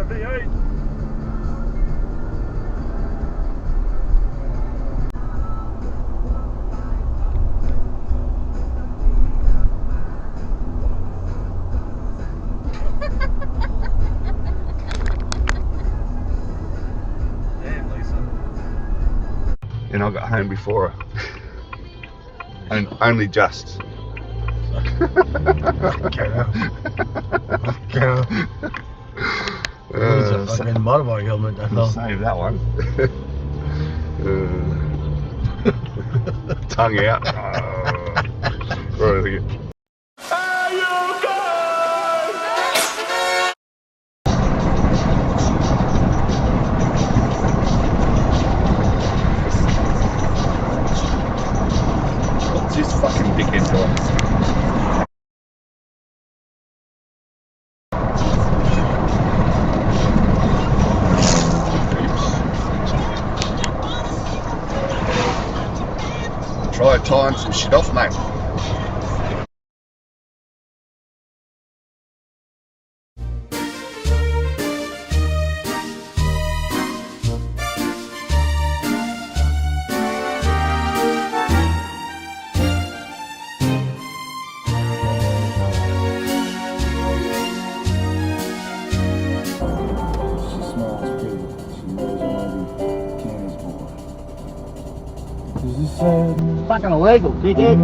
a V8. Damn, Lisa. And I got home before her. And only just. It's a fucking motorbike helmet, I thought. Save that one. Tongue out. Right, what's this fucking dickhead doing? Try tying some shit off, mate. Fucking illegal, dickhead.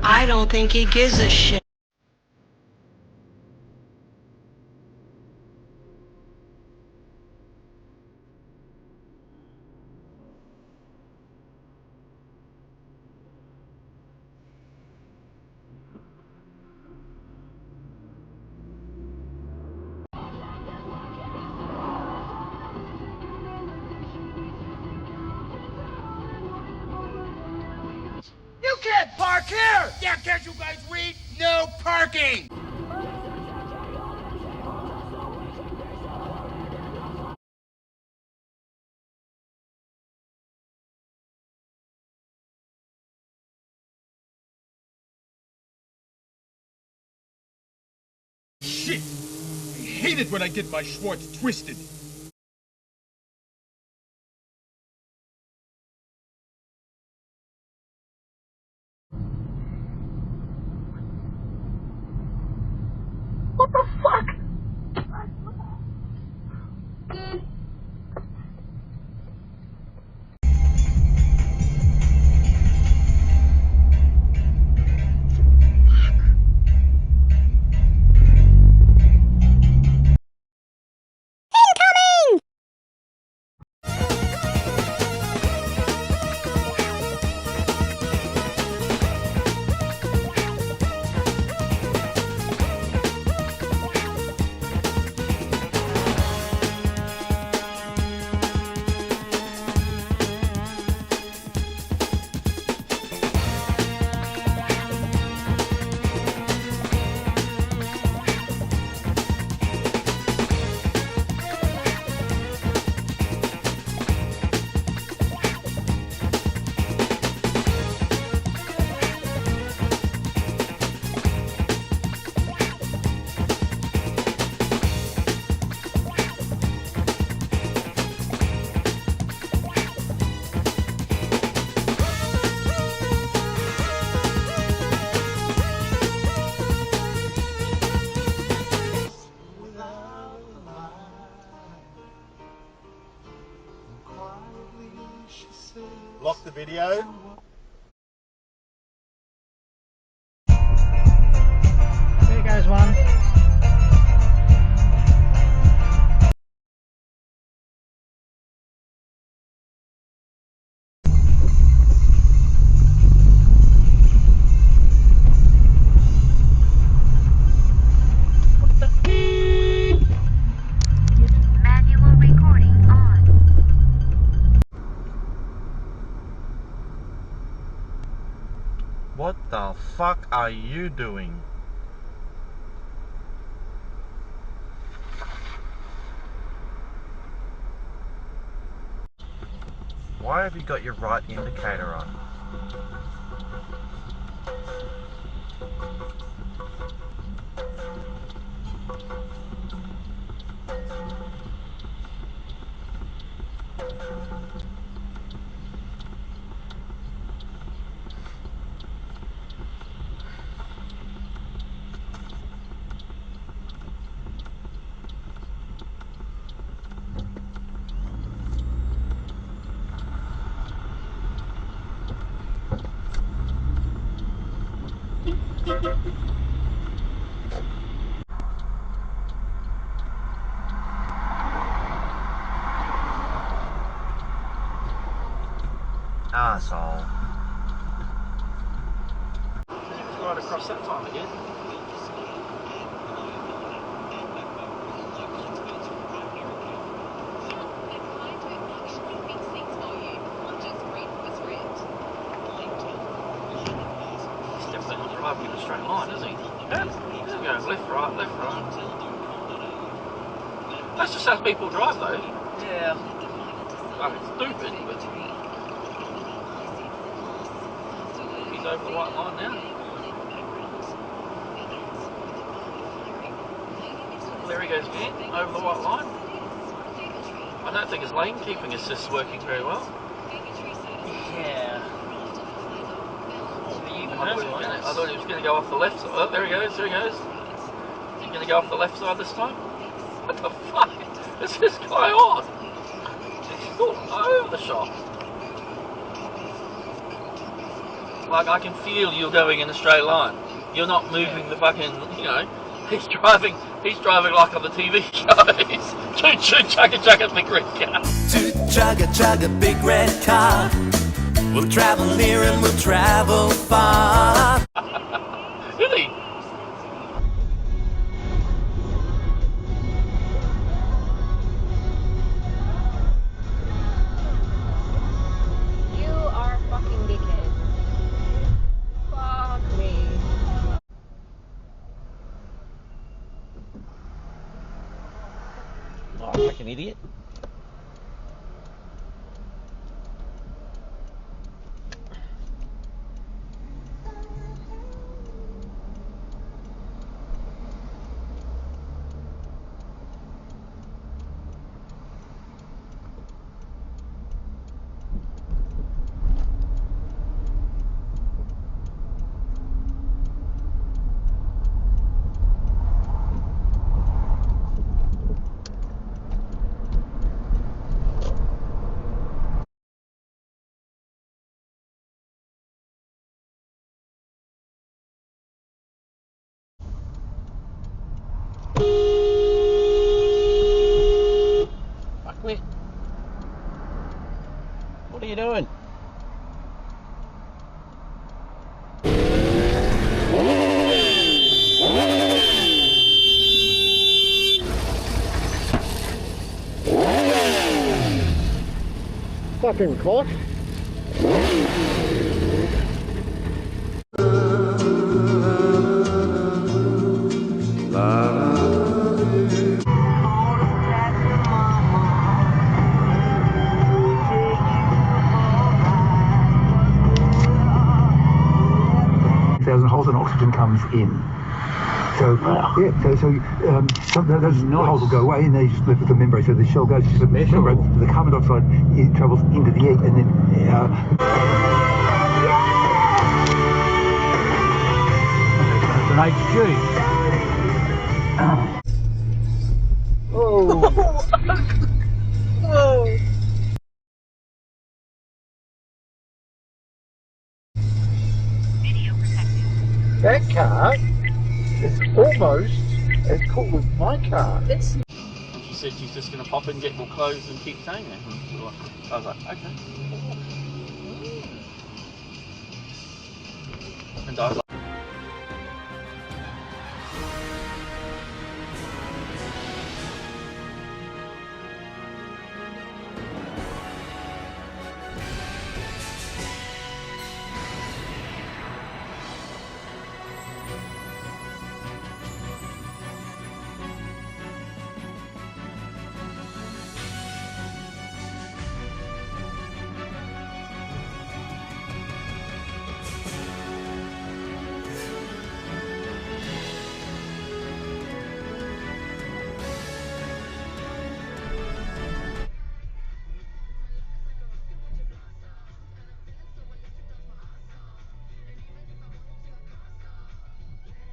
I don't think he gives a shit. You can't park here! Yeah, can't you guys read? No parking! Shit! I hate it when I get my Schwartz twisted. What the fuck? Lock the video. There goes one. Manual recording on. What the fuck are you doing? Why have you got your right indicator on? Arsehole. He was right across that time again. He's definitely not driving in a straight line, is he? Yeah. He's going left, right, left, right. That's just how people drive, though. Yeah. Fucking stupid, but he's over the white line now. There he goes again, over the white line. I don't think his lane keeping assist is working very well. Yeah. I thought he was going to go off the left side. Oh, there he goes, there he goes. Is he going to go off the left side this time? What the fuck is this guy on? He's all over the shop. Like, I can feel you're going in a straight line. You're not moving the fucking, you know, he's driving like on the TV shows. Choo choo chugga chugga big red car. Choo chugga chugga big red car. We'll travel near and we'll travel far. Really? You are a fucking dickhead. Fuck me. Oh, fucking idiot. Fuckwit. What are you doing? Fucking cock. Holes and oxygen comes in. So yeah, so those holes will go away and they just live with the membrane. So the shell goes to the membrane. The carbon dioxide it travels into the egg and then. That's an HG. Oh. Whoa. That car is almost as cool as my car. She said she's just going to pop in, get more clothes and keep staying there. I was like, okay. And I was like,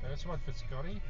That's one for Scotty.